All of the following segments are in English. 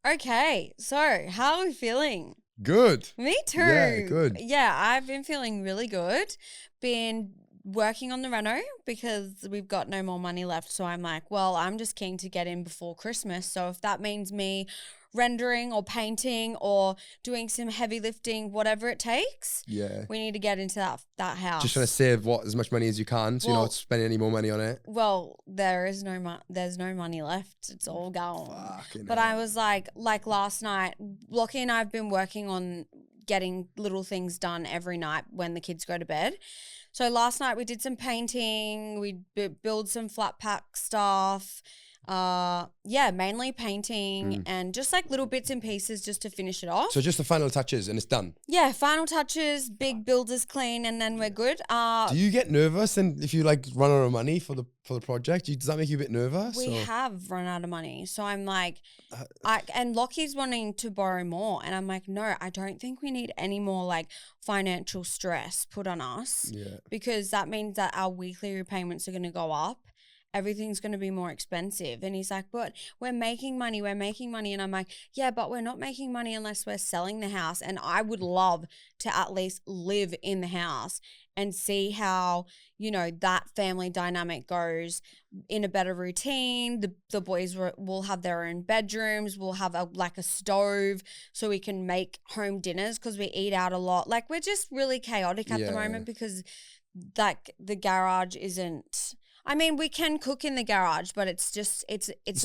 Okay, so how are we feeling? Good. Me too. Yeah, good. Yeah, I've been feeling really good. Been working on the reno because we've got no more money left. So I'm like, well, I'm just keen to get in before Christmas. So if that means me rendering or painting or doing some heavy lifting, whatever it takes, Yeah. we need to get into that house. Just trying to save as much money as you can, so you're not spending any more money on it. Well, there's no money left. It's all gone. Fucking But hell. I was like last night, Lockie and I have been working on getting little things done every night when the kids go to bed. So last night we did some painting, we build some flat pack stuff. Mainly painting and just like little bits and pieces just to finish it off. So just the final touches and it's done. Yeah, final touches, big builders clean, and then we're good. Do you get nervous and if you like run out of money for the project? Does that make you a bit nervous? We have run out of money, so I'm like, and Lockie's wanting to borrow more, and I'm like, no, I don't think we need any more like financial stress put on us. Yeah. Because that means that our weekly repayments are going to go up. Everything's going to be more expensive. And he's like, but we're making money. And I'm like, yeah, but we're not making money unless we're selling the house. And I would love to at least live in the house and see how, that family dynamic goes in a better routine. The boys will have their own bedrooms. We'll have a stove so we can make home dinners because we eat out a lot. Like we're just really chaotic at the moment because the garage isn't... I mean, we can cook in the garage, but it's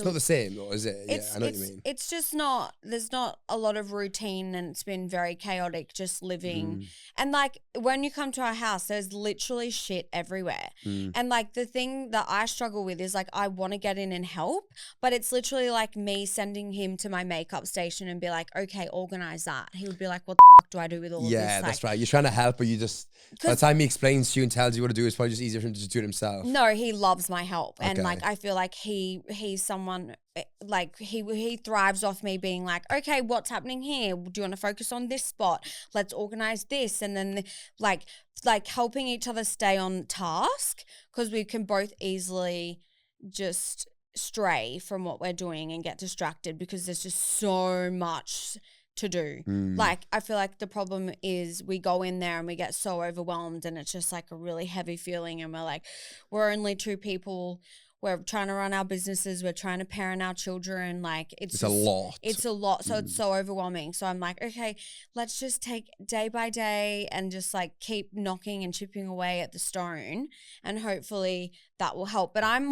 not the same, though, is it? I know what you mean. It's just not, there's not a lot of routine and it's been very chaotic just living. And like when you come to our house, there's literally shit everywhere. And like the thing that I struggle with is like I want to get in and help, but it's literally like me sending him to my makeup station and be like, okay, organize that. He would be like, what the fuck do I do with all of this? Yeah, that's right. You're trying to help, but you just, by the time he explains to you and tells you what to do, it's probably just easier for him to just do it himself. No, he loves my help. And like I feel like he's someone like he thrives off me being like, okay, what's happening here? Do you want to focus on this spot? Let's organize this. And then like helping each other stay on task because we can both easily just stray from what we're doing and get distracted because there's just so much to do. Like I feel like the problem is we go in there and we get so overwhelmed and it's just like a really heavy feeling and we're only two people. We're trying to run our businesses. We're trying to parent our children. Like it's a lot. It's a lot. So it's so overwhelming. So I'm like, okay, let's just take day by day and just like keep knocking and chipping away at the stone and hopefully that will help. But I'm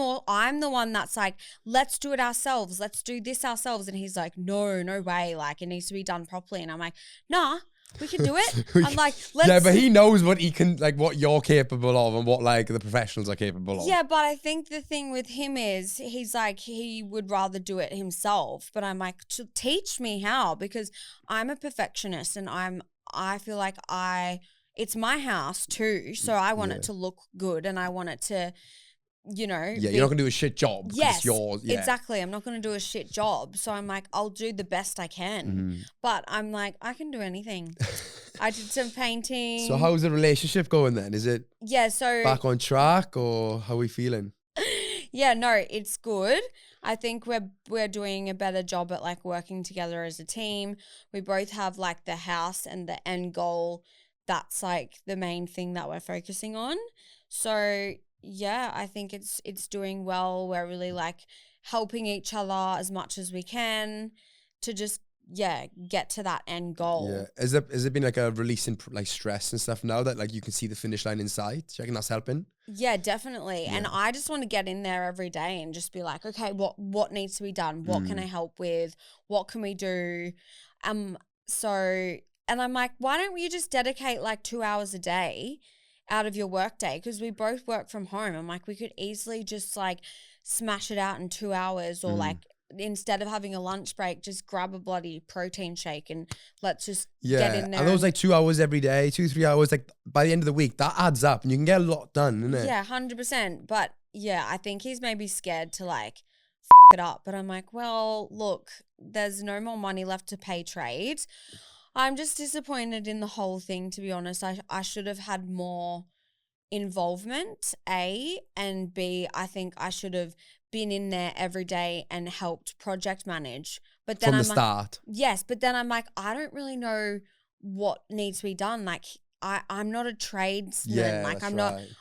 the one that's like, let's do it ourselves. Let's do this ourselves. And he's like, no way. Like it needs to be done properly. And I'm like, nah. We can do it. I'm like, let's... Yeah, but he knows what he can, like what you're capable of and what like the professionals are capable of. Yeah, but I think the thing with him is he's like, he would rather do it himself. But I'm like, teach me how, because I'm a perfectionist and I feel like it's my house too. So I want it to look good and I want it to, you're not going to do a shit job. Yes, it's yours. Yeah. Exactly. I'm not going to do a shit job. So I'm like, I'll do the best I can. But I'm like, I can do anything. I did some painting. So how's the relationship going then? Is it back on track or how are we feeling? Yeah, no, it's good. I think we're doing a better job at like working together as a team. We both have like the house and the end goal. That's like the main thing that we're focusing on. So yeah, I think it's doing well. We're really like helping each other as much as we can to just get to that end goal. Yeah, has it been like a release in like stress and stuff now that like you can see the finish line in sight? Do you reckon that's helping? Yeah, definitely. Yeah. And I just want to get in there every day and just be like, okay, what needs to be done? What can I help with? What can we do? And I'm like, why don't we just dedicate like 2 hours a day out of your work day? Because we both work from home. I'm like, we could easily just like smash it out in 2 hours or like instead of having a lunch break, just grab a bloody protein shake and let's just get in there. And those like 2 hours every day, 2-3 hours, like by the end of the week, that adds up and you can get a lot done, isn't it? Yeah, 100%. But yeah, I think he's maybe scared to like it up. But I'm like, well, look, there's no more money left to pay trades. I'm just disappointed in the whole thing, to be honest. I should have had more involvement, A, and B, I think I should have been in there every day and helped project manage. But then from the start. Yes, but then I'm like, I don't really know what needs to be done. Like I'm not a tradesman. Yeah, like that's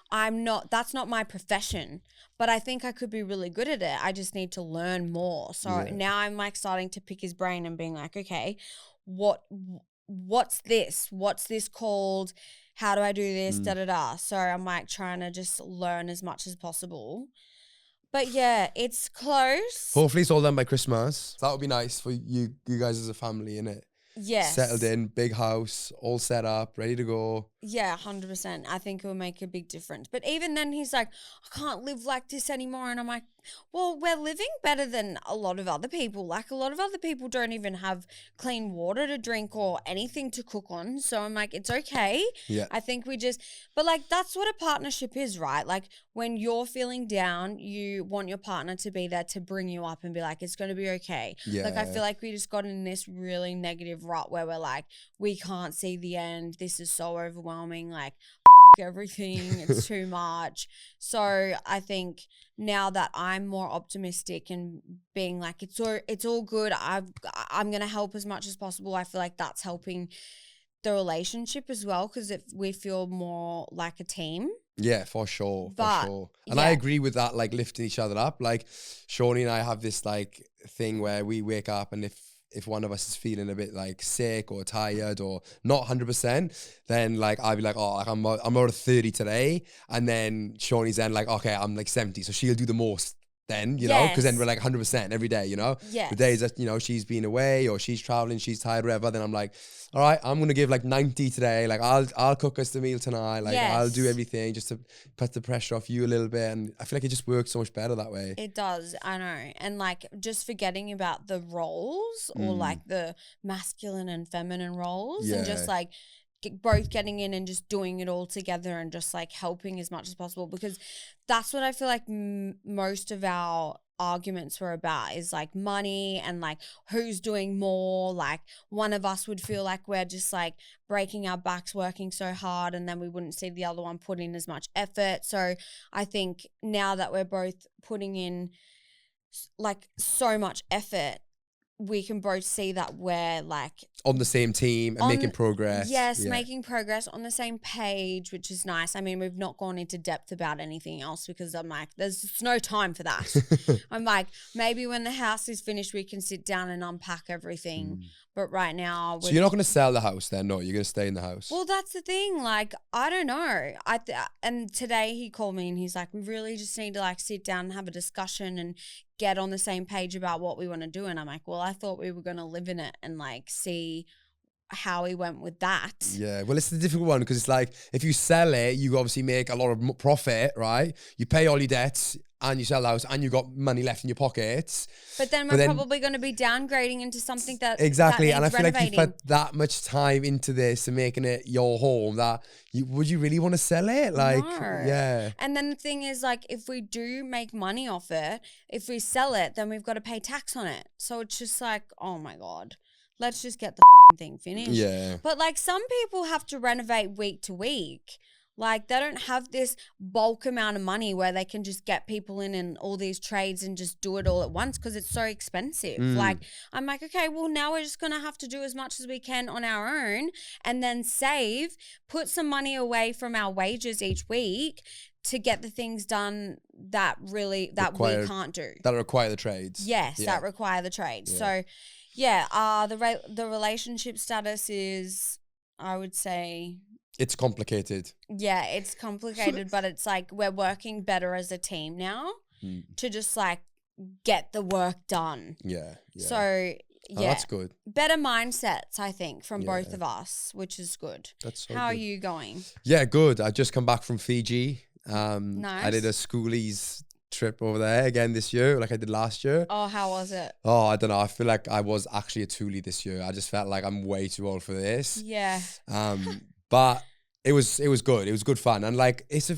I'm not that's not my profession. But I think I could be really good at it. I just need to learn more. So now I'm like starting to pick his brain and being like, okay, what's this? What's this called? How do I do this? Da da da. So I'm like trying to just learn as much as possible. But yeah, it's close. Hopefully it's all done by Christmas. That would be nice for you guys as a family, innit? Yes. Settled in, big house, all set up, ready to go. Yeah, 100%. I think it will make a big difference. But even then, he's like, I can't live like this anymore. And I'm like, well, we're living better than a lot of other people. Like, a lot of other people don't even have clean water to drink or anything to cook on. So I'm like, it's okay. Yeah. I think but like, that's what a partnership is, right? Like, when you're feeling down, you want your partner to be there to bring you up and be like, it's going to be okay. Yeah. Like, I feel like we just got in this really negative rut where we're like, we can't see the end. This is so overwhelming. Like, everything. It's too much. So I think now that I'm more optimistic and being like, it's all good. I'm going to help as much as possible. I feel like that's helping the relationship as well, because we feel more like a team. Yeah, for sure. And yeah. I agree with that, like lifting each other up. Like Shawnee and I have this like thing where we wake up and if one of us is feeling a bit like sick or tired or not 100%, then like I'll be like, oh, like I'm out of 30 today. And then Shawnee's then like, okay, I'm like 70. So she'll do the most then, you know, because then we're like 100% every day, you know? Yes. The days that, you know, she's been away or she's traveling, she's tired, whatever, then I'm like, all right, I'm going to give like 90 today. Like I'll cook us the meal tonight. Like I'll do everything just to put the pressure off you a little bit. And I feel like it just works so much better that way. It does. I know. And like just forgetting about the roles or like the masculine and feminine roles and just like both getting in and just doing it all together and just like helping as much as possible, because that's what I feel like most of our arguments were about, is like money and like who's doing more. Like one of us would feel like we're just like breaking our backs working so hard, and then we wouldn't see the other one put in as much effort. So I think now that we're both putting in like so much effort, we can both see that we're like on the same team and making progress. Yes, making progress on the same page, which is nice. I mean, we've not gone into depth about anything else because I'm like, there's no time for that. I'm like, maybe when the house is finished, we can sit down and unpack everything. But right now, so you're not going to sell the house then? No, you're going to stay in the house. Well, that's the thing. Like, I don't know. And today he called me and he's like, we really just need to like sit down and have a discussion and get on the same page about what we want to do. And I'm like, well, I thought we were going to live in it and like see how he went with that. Yeah, well, it's a difficult one because it's like if you sell it, you obviously make a lot of profit, right? You pay all your debts and you sell the house and you got money left in your pockets. But then we're probably going to be downgrading into something that exactly. that and I feel renovating. like you put that much time into this and making it your home that would you really want to sell it? Like, no. Yeah. And then the thing is, like, if we do make money off it, if we sell it, then we've got to pay tax on it. So it's just like, oh my God, let's just get the thing finished. Yeah. But like some people have to renovate week to week. Like they don't have this bulk amount of money where they can just get people in and all these trades and just do it all at once because it's so expensive. Like I'm like, okay, well now we're just going to have to do as much as we can on our own and then save, put some money away from our wages each week to get the things done that we can't do. That require the trades. Yes, that require the trades. Yeah. So yeah, the relationship status is, I would say, it's complicated. Yeah, it's complicated, but it's like we're working better as a team now to just like get the work done. Yeah. So that's good. Better mindsets, I think, from both of us, which is good. That's so How are good. you going? Yeah, good. I just come back from Fiji. Nice. I did a Schoolies trip over there again this year, like I did last year. Oh, how was it? Oh, I don't know. I feel like I was actually a Thule this year. I just felt like I'm way too old for this. Yeah. But it was good. It was good fun. And like it's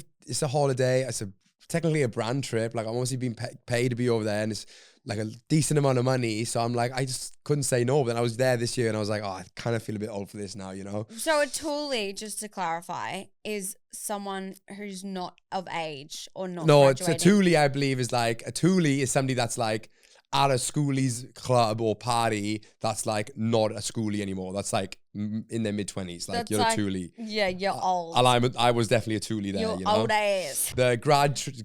a holiday. It's technically a brand trip. Like I'm obviously being paid to be over there and it's like a decent amount of money. So I'm like, I just couldn't say no. But then I was there this year and I was like, oh, I kind of feel a bit old for this now, you know? So a Thule, just to clarify, is someone who's not of age or not graduating. It's a Thule, I believe, is like, a Thule is somebody that's like at a schoolies club or party that's like not a schoolie anymore. That's like in their mid-20s. Like That's you're like, a toolie. Yeah, you're old. And I was definitely a toolie there. You're You know? old ass. The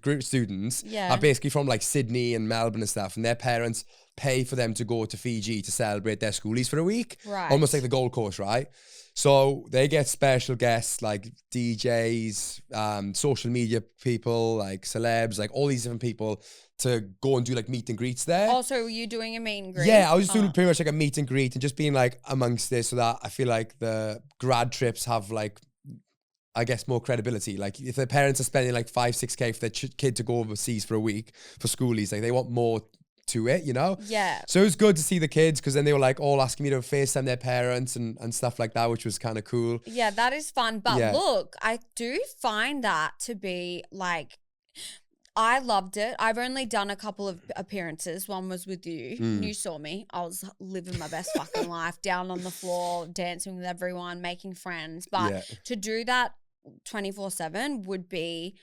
group students Yeah. are basically from like Sydney and Melbourne and stuff, and their parents pay for them to go to Fiji to celebrate their schoolies for a week. Right. Almost like the Gold Coast, right? So they get special guests like DJs, social media people, like celebs, like all these different people to go and do like meet and greets there. Also, were you doing a meet and greet? Yeah, I was doing pretty much like a meet and greet and just being like amongst this, so that I feel like the grad trips have like, I guess, more credibility. Like if their parents are spending like 5-6K for their kid to go overseas for a week for schoolies, like they want more to it, you know? Yeah. So it was good to see the kids, because then they were like all asking me to FaceTime their parents and stuff like that, which was kind of cool. Yeah, that is fun. But Yeah. look, I do find that to be like, I loved it. I've only done a couple of appearances. One was with you. You saw me. I was living my best fucking life, down on the floor, dancing with everyone, making friends. But to do that 24/7 would be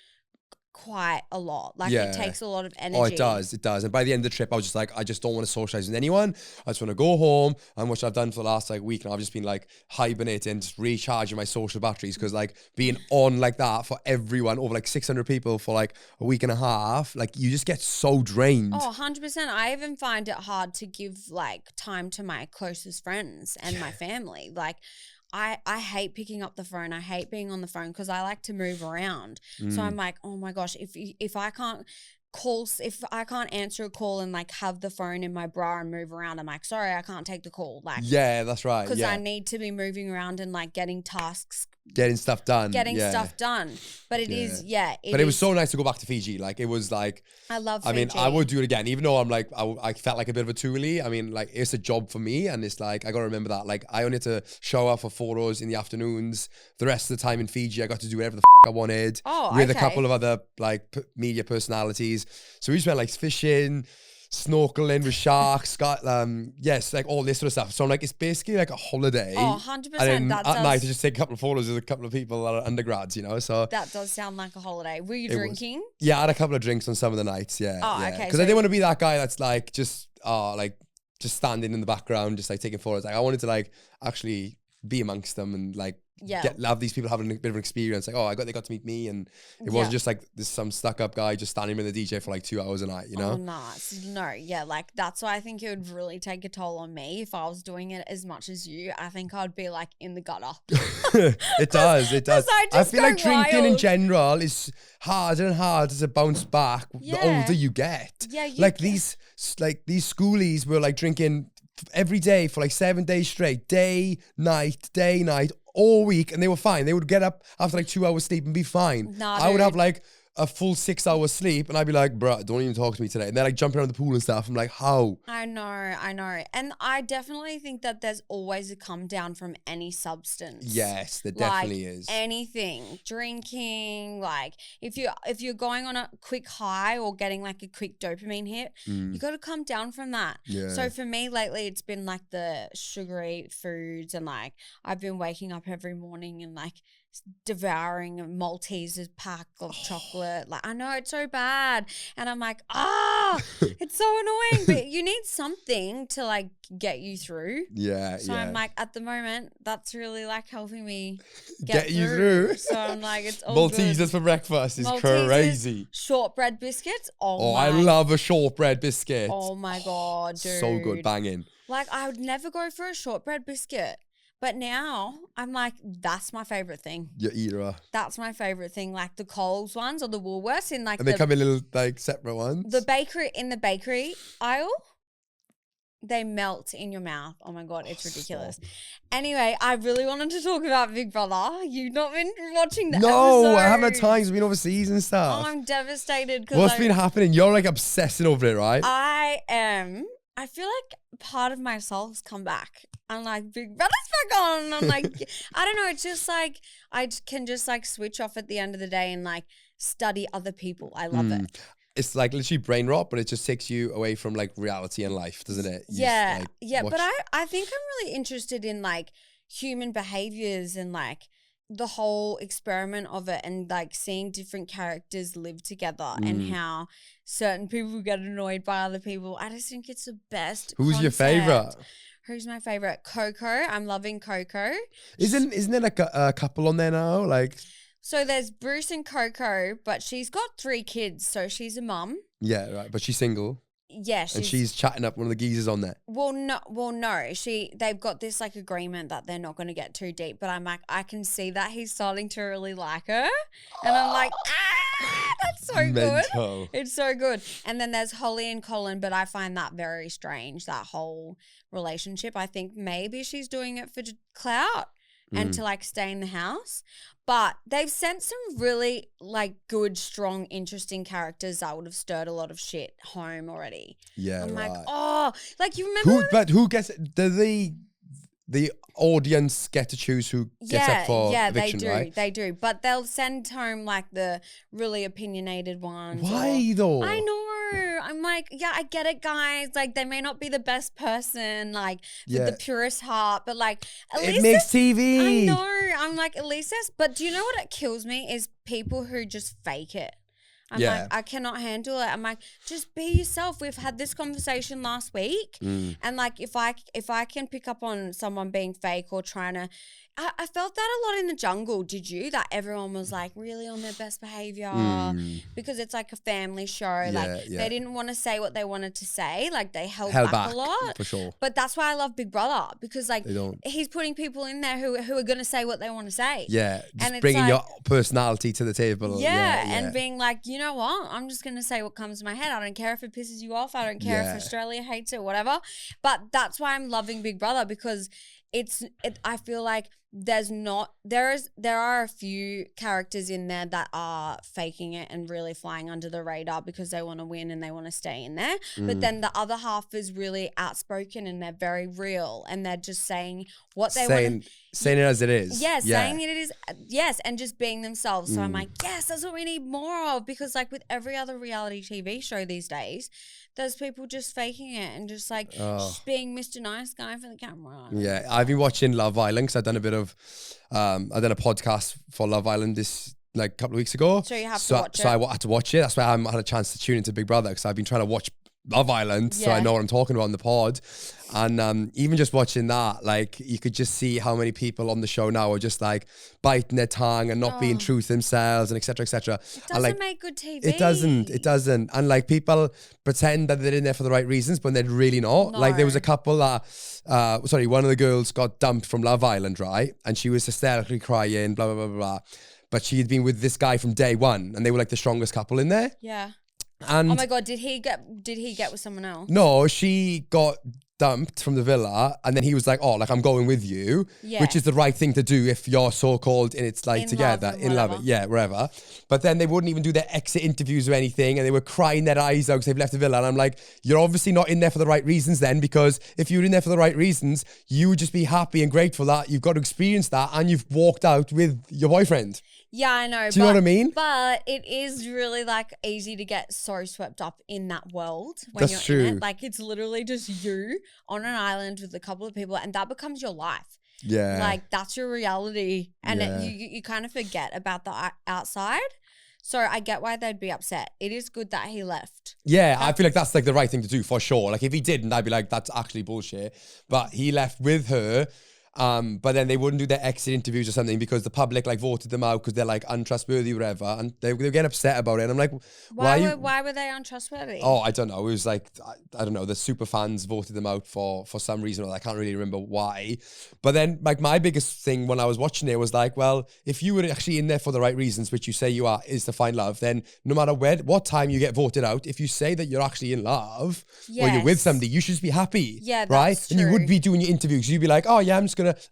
quite a lot. Like it takes a lot of energy. Oh, it does. And by the end of the trip, I was just like, I just don't want to socialize with anyone. I just want to go home, and which I've done for the last like week, and I've just been like hibernating, just recharging my social batteries, because like being on like that for everyone, over like 600 people for like a week and a half, like you just get so drained. Oh, 100%. I even find it hard to give like time to my closest friends and my family. Like I hate picking up the phone. I hate being on the phone because I like to move around. So I'm like, oh my gosh, if I can't if I can't answer a call and like have the phone in my bra and move around, I'm like, sorry, I can't take the call. Like, yeah, that's right. Because I need to be moving around and like getting stuff done. Stuff done. But it is. But it was so nice to go back to Fiji. Like it was like, I love Fiji. I mean, I would do it again, even though I'm like, I felt like a bit of a toolie. I mean, like it's a job for me, and it's like, I got to remember that. Like I only had to show up for photos in the afternoons. The rest of the time in Fiji, I got to do whatever the I wanted with a couple of other like media personalities. So we just went like fishing, snorkeling with sharks, yes, like all this sort of stuff. So I'm like, it's basically like a holiday. Oh, 100%. And then at night, to just take a couple of photos with a couple of people that are undergrads, you know? So that does sound like a holiday. Were you drinking? Yeah, I had a couple of drinks on some of the nights, yeah. Oh, okay. Because I didn't want to be that guy that's like, just standing in the background, just like taking photos. Like I wanted to like actually be amongst them and like have these people having a bit of an experience. Like, they got to meet me, and it wasn't just like this some stuck up guy just standing with the DJ for like 2 hours a night, you know? Oh, nice. No, yeah, like that's why I think it would really take a toll on me if I was doing it as much as you. I think I'd be like in the gutter. It does. I feel like drinking in wild. general is harder and harder to bounce back the older you get. Yeah, these schoolies were like drinking every day for like 7 days straight, day, night, all week, and they were fine. They would get up after like 2 hours sleep and be fine. I would have like a full 6 hours sleep, and I'd be like, bruh, don't even talk to me today. And they're like jumping around the pool and stuff. I'm like, how? I know. And I definitely think that there's always a come down from any substance. Yes, there definitely is. Anything, drinking, like if you're going on a quick high or getting like a quick dopamine hit, you got to come down from that. Yeah. So for me lately, it's been like the sugary foods, and like I've been waking up every morning and like devouring a Malteser's pack of chocolate. Like I know it's so bad, and I'm like, it's so annoying, but you need something to like get you through. So I'm like, at the moment, that's really like helping me get you through. So I'm like, it's all Maltesers good. for breakfast is crazy. Shortbread biscuits. I love a shortbread biscuit. Oh my god, dude, so good, banging. Like I would never go for a shortbread biscuit. But now I'm like, that's my favorite thing. Your eater. That's my favorite thing, like the Coles ones or the Woolworths in like. And they come in little like separate ones. The bakery aisle, they melt in your mouth. Oh my god, it's ridiculous. Stop. Anyway, I really wanted to talk about Big Brother. You've not been watching the episode. No, I haven't had time. I've been overseas and stuff. Oh, I'm devastated. What's been happening? You're like obsessing over it, right? I am. I feel like part of my soul's come back. I'm like, Big Brother's back on. I'm like, I don't know. It's just like, I can just like switch off at the end of the day and like study other people. I love it. It's like literally brain rot, but it just takes you away from like reality and life, doesn't it? Yeah. But I think I'm really interested in like human behaviors and like the whole experiment of it and like seeing different characters live together and how certain people get annoyed by other people. I just think it's the best. Who's your favorite? Who's my favorite? Coco. I'm loving Coco. Isn't there like a couple on there now? Like, so there's Bruce and Coco, but she's got 3 kids, so she's a mum. Yeah, right. But she's single. Yeah, and she's chatting up one of the geezers on there. Well, no. They've got this like agreement that they're not going to get too deep. But I'm like, I can see that he's starting to really like her, and I'm like, that's so good. It's so good. And then there's Holly and Colin, but I find that very strange. That whole relationship. I think maybe she's doing it for clout and to like stay in the house. But they've sent some really like good, strong, interesting characters that would have stirred a lot of shit home already. Yeah, I'm right. like, oh, like you remember? Who gets it? The audience get to choose who gets up for eviction, they do, right? They do. But they'll send home like the really opinionated ones. Why though? I know. I'm like, yeah, I get it, guys. Like, they may not be the best person, like, with the purest heart, but like, at least it makes TV. I know. I'm like, at least that's. But do you know what it kills me is people who just fake it. I'm like, I cannot handle it. I'm like, just be yourself. We've had this conversation last week. And like, if I can pick up on someone being fake or trying to, I felt that a lot in the jungle. Did you? That everyone was like really on their best behavior because it's like a family show. They didn't want to say what they wanted to say. Like they held back a lot. For sure. But that's why I love Big Brother because like he's putting people in there who are going to say what they want to say. Yeah. Just and bringing your personality to the table. Yeah. And being like, you know what? I'm just going to say what comes to my head. I don't care if it pisses you off. I don't care if Australia hates it, whatever. But that's why I'm loving Big Brother because I feel like there are a few characters in there that are faking it and really flying under the radar because they want to win and they want to stay in there. But then the other half is really outspoken and they're very real and they're just saying what they want. Saying it as it is. Yes, saying it is. Yes, and just being themselves. So I'm like, yes, that's what we need more of because like with every other reality TV show these days, there's people just faking it and just like just being Mr. Nice Guy for the camera. Yeah, I've been watching Love Island because I've done a bit of, I've done a podcast for Love Island this like a couple of weeks ago. So you have to watch it. So I had to watch it. That's why I haven't had a chance to tune into Big Brother because I've been trying to watch Love Island so I know what I'm talking about in the pod. And even just watching that, like you could just see how many people on the show now are just like biting their tongue and not being true to themselves and etc. etc. It doesn't make good TV. It doesn't. And like people pretend that they're in there for the right reasons, but they're really not. No. Like there was a couple that, one of the girls got dumped from Love Island, right? And she was hysterically crying, blah, blah, blah, blah. But she had been with this guy from day one and they were like the strongest couple in there. Yeah. And oh my God, did he get with someone else? No, she got dumped from the villa and then he was like, oh, like I'm going with you, which is the right thing to do if you're so-called in it's like together, in love, wherever. But then they wouldn't even do their exit interviews or anything and they were crying their eyes out because they've left the villa. And I'm like, you're obviously not in there for the right reasons then, because if you were in there for the right reasons, you would just be happy and grateful that you've got to experience that and you've walked out with your boyfriend. Yeah, I know. Do you know what I mean? But it is really like easy to get so swept up in that world when That's you're true. in it. Like it's literally just you on an island with a couple of people and that becomes your life. Yeah. Like that's your reality and you kind of forget about the outside. So I get why they'd be upset. It is good that he left. Yeah, I feel like that's like the right thing to do for sure. Like if he didn't, I'd be like, that's actually bullshit. But he left with her. But then they wouldn't do their exit interviews or something because the public like voted them out because they're like untrustworthy or whatever, and they get upset about it. And I'm like, why were they untrustworthy? Oh, I don't know. It was like I don't know. The super fans voted them out for some reason, or I can't really remember why. But then like my biggest thing when I was watching it was like, well, if you were actually in there for the right reasons, which you say you are, is to find love, then no matter what time you get voted out, if you say that you're actually in love or you're with somebody, you should just be happy. Yeah, right. That's true. And you would be doing your interviews. You'd be like, oh yeah,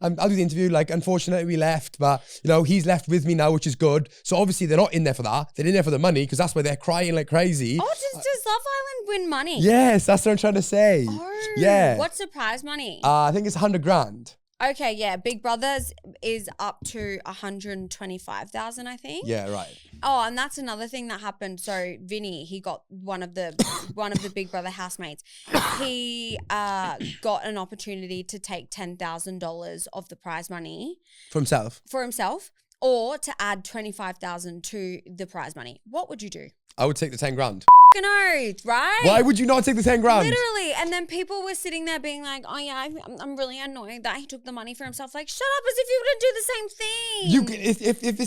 I'll do the interview. Like, unfortunately, we left, but you know, he's left with me now, which is good. So obviously, they're not in there for that. They're in there for the money because that's why they're crying like crazy. Oh, does Love Island win money? Yes, that's what I'm trying to say. Oh, yeah. What's the prize money? I think it's 100 grand. Okay, yeah. Big Brother's is up to 125,000, I think. Yeah, right. Oh, and that's another thing that happened. So Vinny, he got one of the Big Brother housemates. He got an opportunity to take $10,000 of the prize money for himself. or to add 25,000 to the prize money. What would you do? I would take the 10 grand. Fucking oath, right? Why would you not take the 10 grand? Literally. And then people were sitting there being like, oh yeah, I'm really annoyed that he took the money for himself. Like, shut up, as if you wouldn't do the same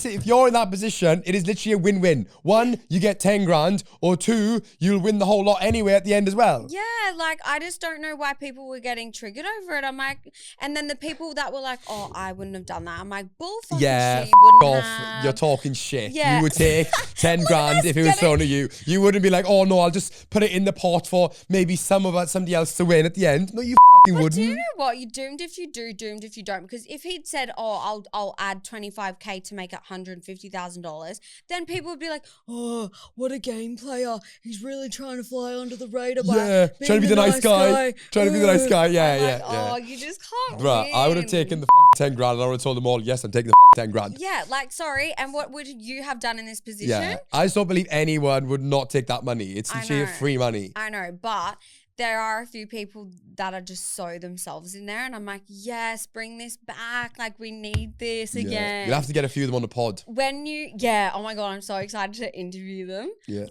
thing. If you're in that position, it is literally a win-win. One, you get 10 grand, or two, you'll win the whole lot anyway at the end as well. Yeah, like I just don't know why people were getting triggered over it. I'm like, and then the people that were like, oh, I wouldn't have done that. I'm like, bull fucking shit, you wouldn't off. have. You're talking shit. Yeah. You would take 10 grand if it was thrown at you. You wouldn't be like, oh no, I'll just put it in the pot for maybe somebody else to win at the end. No, you fucking wouldn't. Do you know what? You're doomed if you do, doomed if you don't. Because if he'd said, oh, I'll add 25K to make it $150,000, then people would be like, oh, what a game player. He's really trying to fly under the radar. Yeah, trying to be the nice guy. Trying to be the nice guy. Yeah. Oh, you just can't Bruh, win. I would have taken the 10 grand and I would have told them all, yes, I'm taking the 10 grand. Yeah, like, sorry. And what would you have done in this position? Yeah, I just don't believe anyone would not take that money. It's literally free money. I know, but there are a few people that are just so themselves in there, and I'm like, yes, bring this back. Like, we need this again. You'll have to get a few of them on the pod. Oh my God, I'm so excited to interview them. Yeah.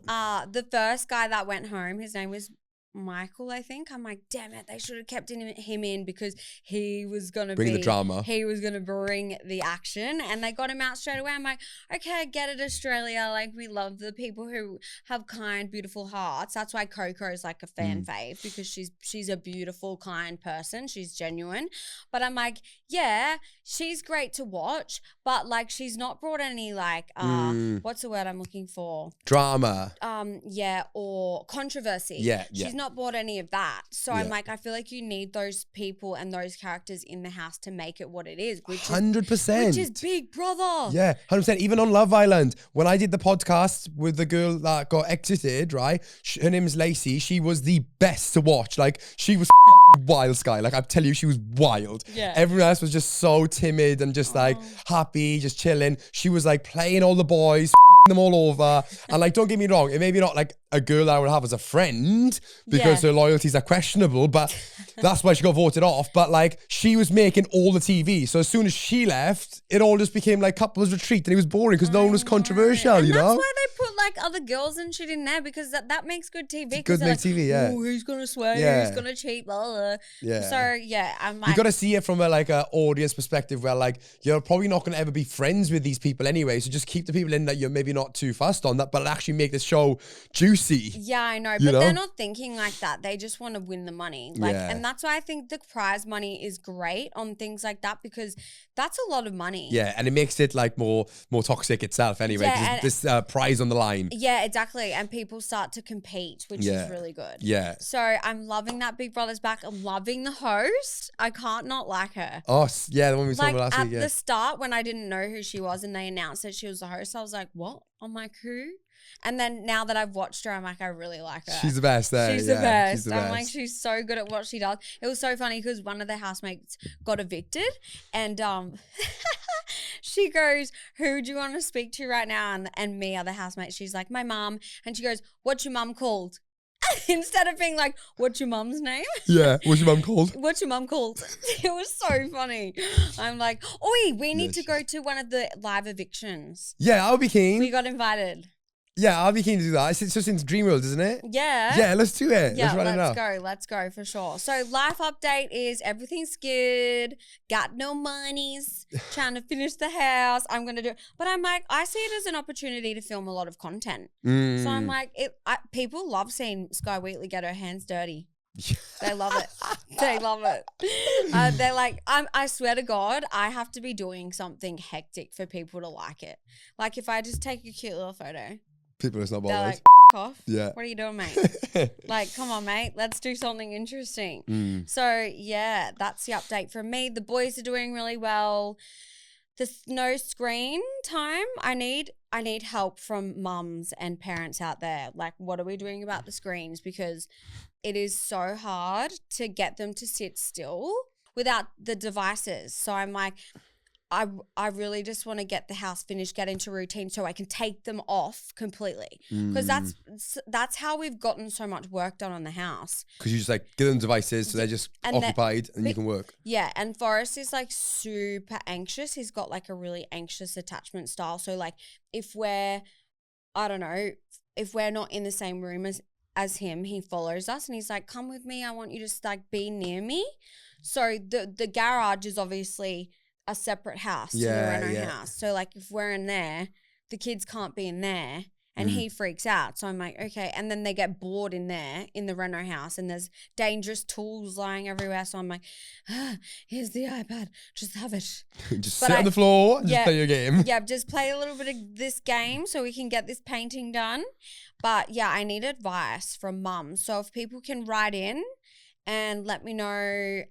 The first guy that went home, his name was Michael, I think. I'm like, damn it, they should have kept him in because he was going to bring the drama. He was going to bring the action, and they got him out straight away. I'm like, okay, I get it, Australia. Like, we love the people who have kind, beautiful hearts. That's why Coco is like a fan fave, because she's a beautiful, kind person. She's genuine. But I'm like, yeah, she's great to watch, but like, she's not brought any like, what's the word I'm looking for? Drama. Or controversy. Yeah. She's not bought any of that. So I'm like, I feel like you need those people and those characters in the house to make it what it is. 100%. Which is Big Brother. Yeah, 100%. Even on Love Island, when I did the podcast with the girl that got exited, right? Her name is Lacey. She was the best to watch. Like, she was wild, Skye. Like, I tell you, she was wild. Yeah. Everyone else was just so timid and just like happy, just chilling. She was like playing all the boys, them all over. And like, don't get me wrong, it may be not like a girl that I would have as a friend because her loyalties are questionable, but that's why she got voted off. But like, she was making all the TV. So as soon as she left, it all just became like couples retreat, and it was boring because no one was controversial, and you know? That's why they put like other girls and shit in there, because that makes good TV. Good make TV, yeah. Oh, who's gonna swear? Who's gonna cheat? Blah, blah. Yeah. So yeah, I'm like, you got to see it from a audience perspective, where like, you're probably not going to ever be friends with these people anyway. So just keep the people in that you're maybe not too fussed on, that, but actually make this show juicy. Yeah, I know, but they're not thinking like that. They just want to win the money. Like, and that's why I think the prize money is great on things like that, because that's a lot of money. Yeah, and it makes it like more toxic itself anyway, because this prize on the line. Yeah, exactly. And people start to compete, which is really good. Yeah. So I'm loving that Big Brother's back. I'm loving the host. I can't not like her. Oh, yeah, the one we saw last week. At the start, when I didn't know who she was and they announced that she was the host, I was like, what? I'm like, who? And then now that I've watched her, I'm like, I really like her. She's the best. She's the best. I'm like, she's so good at what she does. It was so funny because one of the housemates got evicted, and she goes, who do you want to speak to right now? And me, other housemate, she's like, my mum. And she goes, what's your mum called? Instead of being like, what's your mum's name? Yeah, what's your mum called? What's your mum called? It was so funny. I'm like, oi, we need to go to one of the live evictions. Yeah, I'll be keen. We got invited. Yeah, I'll be keen to do that. It's just in Dreamworld, isn't it? Yeah. Yeah, let's do it. Yeah, let's let's go for sure. So life update is everything's good. Got no monies. Trying to finish the house. I'm going to do it. But I'm like, I see it as an opportunity to film a lot of content. So I'm like, people love seeing Skye Wheatley get her hands dirty. They love it. They love it. They're like, I swear to God, I have to be doing something hectic for people to like it. Like, if I just take a cute little photo, people are not bothered. They're like, off. Yeah. What are you doing, mate? Like, come on, mate. Let's do something interesting. So, yeah, that's the update from me. The boys are doing really well. There's no screen time. I need help from mums and parents out there. Like, what are we doing about the screens? Because it is so hard to get them to sit still without the devices. So I'm like, I really just want to get the house finished, get into routine so I can take them off completely. Because that's how we've gotten so much work done on the house. Because you just like give them devices so they're just occupied and you can work. Yeah, and Forrest is like super anxious. He's got like a really anxious attachment style. So like if we're not in the same room as him, he follows us and he's like, come with me. I want you to like be near me. So the garage is obviously a separate house to the Reno house. So like if we're in there, the kids can't be in there and he freaks out. So I'm like, okay. And then they get bored in there in the Reno house and there's dangerous tools lying everywhere. So I'm like, here's the iPad. Just have it. Just sit on the floor and just play your game. Yeah, just play a little bit of this game so we can get this painting done. But yeah, I need advice from mum. So if people can write in and let me know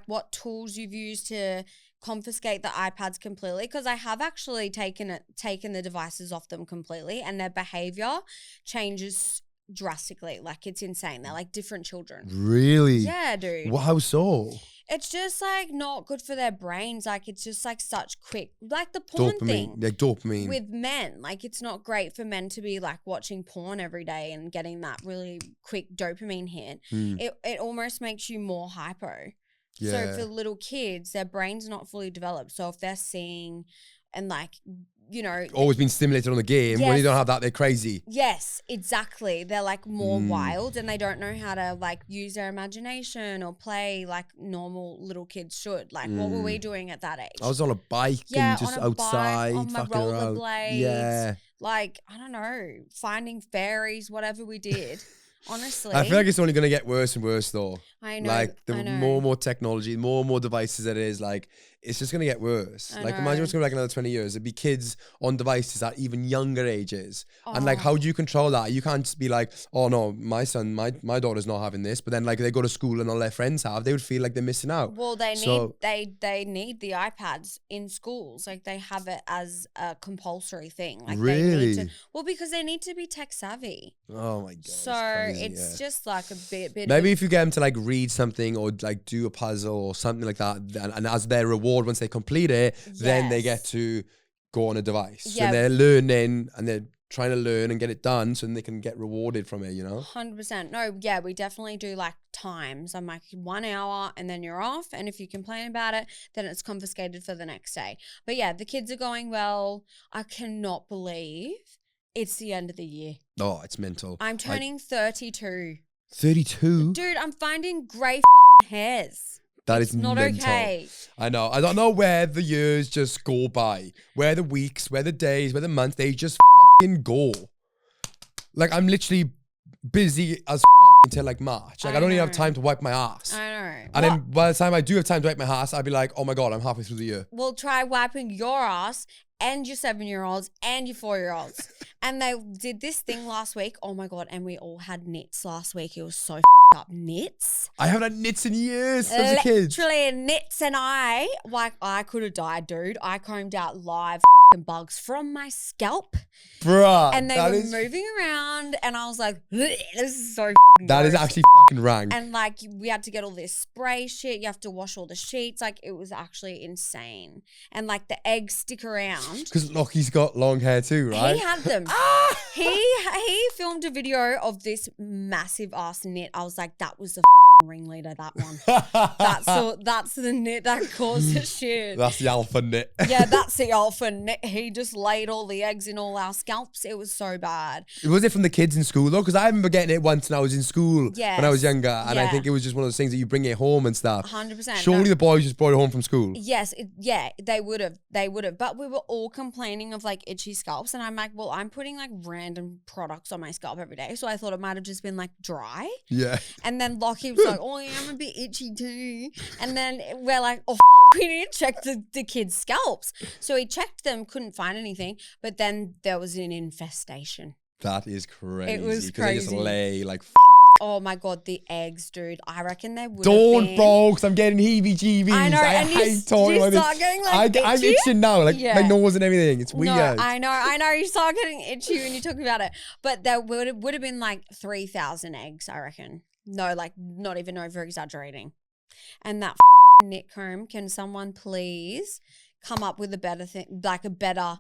what tools you've used to confiscate the iPads completely, because I have actually taken the devices off them completely and their behavior changes drastically. Like it's insane. They're like different children. Really? Yeah, dude. Well, how so? It's just like not good for their brains. Like it's just like such quick, like the porn thing. Like dopamine. With men, like it's not great for men to be like watching porn every day and getting that really quick dopamine hit. It almost makes you more hypo. Yeah. So for little kids, their brain's not fully developed. So if they're seeing and like, you know, always been stimulated on the game. When you don't have that, they're crazy. Yes, exactly. They're like more wild and they don't know how to like use their imagination or play like normal little kids should. Like what were we doing at that age? I was on a bike and just outside, on my fucking around. rollerblades. Yeah. Like, I don't know, finding fairies, whatever we did. Honestly. I feel like it's only going to get worse and worse though. I know. Like the more and more technology, more and more devices it is, like it's just going to get worse. Like imagine what's going to be like another 20 years. It'd be kids on devices at even younger ages. And like, how do you control that? You can't just be like, oh no, my daughter's not having this. But then like they go to school and all their friends have, they would feel like they're missing out. Well, they need the iPads in schools. Like they have it as a compulsory thing. Like really? They need to, because they need to be tech savvy. Oh my God. So it's just like a bit maybe if you get them to like read something or like do a puzzle or something like that, and as their reward once they complete it, then they get to go on a device. So they're learning and they're trying to learn and get it done so then they can get rewarded from it, you know? 100%. No, yeah, we definitely do like times. I'm like 1 hour and then you're off. And if you complain about it, then it's confiscated for the next day. But yeah, the kids are going well. I cannot believe it's the end of the year. Oh, it's mental. I'm turning 32. 32? Dude, I'm finding grey hairs. That is not mental. Okay. I know. I don't know where the years just go by. Where the weeks, where the days, where the months, they just go. Like I'm literally busy as until like March. Like I don't even have time to wipe my ass. I know. And then by the time I do have time to wipe my ass, I'd be like, oh my God, I'm halfway through the year. Well, try wiping your ass and your 7-year-olds and your 4-year-olds. And they did this thing last week. Oh my God. And we all had Nits last week. It was so up. Nits. I haven't had Nits in years as a kid. Literally Nits, and I could have died, dude. I combed out live bugs from my scalp. Bruh. And they were moving around and I was like, this is so That is actually rank. And like we had to get all this spray shit. You have to wash all the sheets. Like it was actually insane. And like the eggs stick around. Because Lockie's got long hair too, right? He had them. He filmed a video of this massive ass nit. I was like, that was the ringleader, that one. That's the nit that caused the shit. That's the alpha nit. Yeah, that's the alpha nit. He just laid all the eggs in all our scalps. It was so bad. Was it from the kids in school though? Because I remember getting it once when I was in school when I was younger. And I think it was just one of those things that you bring it home and stuff. 100%. Surely the boys just brought it home from school. Yes. They would have. But we were all complaining of like itchy scalps. And I'm like, well, I'm putting like random products on my scalp every day. So I thought it might have just been like dry. Yeah. And then Lockie was like, oh, yeah, I'm a bit itchy too. And then we're like, oh, we need to check the kids' scalps. So he checked them, couldn't find anything. But then there was an infestation. That is crazy. It was crazy. Because they just lay like Oh my God, the eggs, dude. I reckon they would Don't, have been. bro, because I'm getting heebie-jeebies. I know, I hate talking about this. Getting, like, I'm itching now, like my nose and everything. It's weird. No, I know. You start getting itchy when you're talking about it. But there would have been like 3,000 eggs, I reckon. No, like not even over exaggerating. And that knit comb. Can someone please come up with a better thing, like a better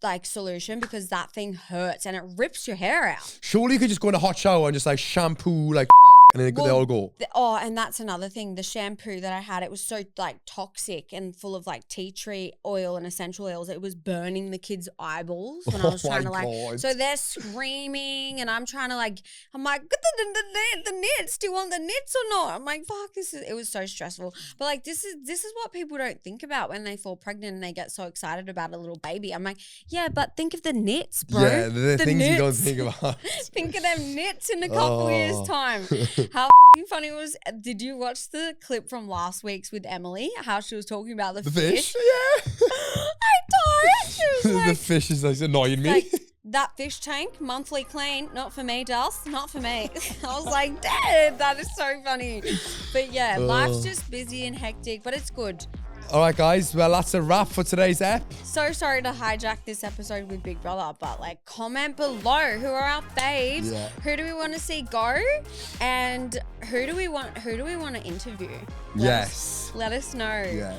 like solution, because that thing hurts and it rips your hair out. Surely you could just go in a hot shower and just like shampoo like and then they all go. And that's another thing. The shampoo that I had, it was so like toxic and full of like tea tree oil and essential oils. It was burning the kids' eyeballs when I was trying to like. So they're screaming and I'm trying to like. I'm like, the knits. Do you want the knits or not? I'm like, fuck. It was so stressful. But like this is what people don't think about when they fall pregnant and they get so excited about a little baby. I'm like, yeah, but think of the knits, bro. Yeah, the things knits. you don't think about. Think of them knits in a couple years' time. How funny was, did you watch the clip from last week's with Emily? How she was talking about the fish? Yeah. I died. She was like, the fish is like annoying me. Like, that fish tank, monthly clean, not for me, Dust, not for me. I was like, Dad, that is so funny. But yeah, life's just busy and hectic, but it's good. All right, guys. Well, that's a wrap for today's ep. So sorry to hijack this episode with Big Brother, but like, comment below who are our faves. Yeah. Who do we want to see go, and who do we want to interview? Let us know. Yeah.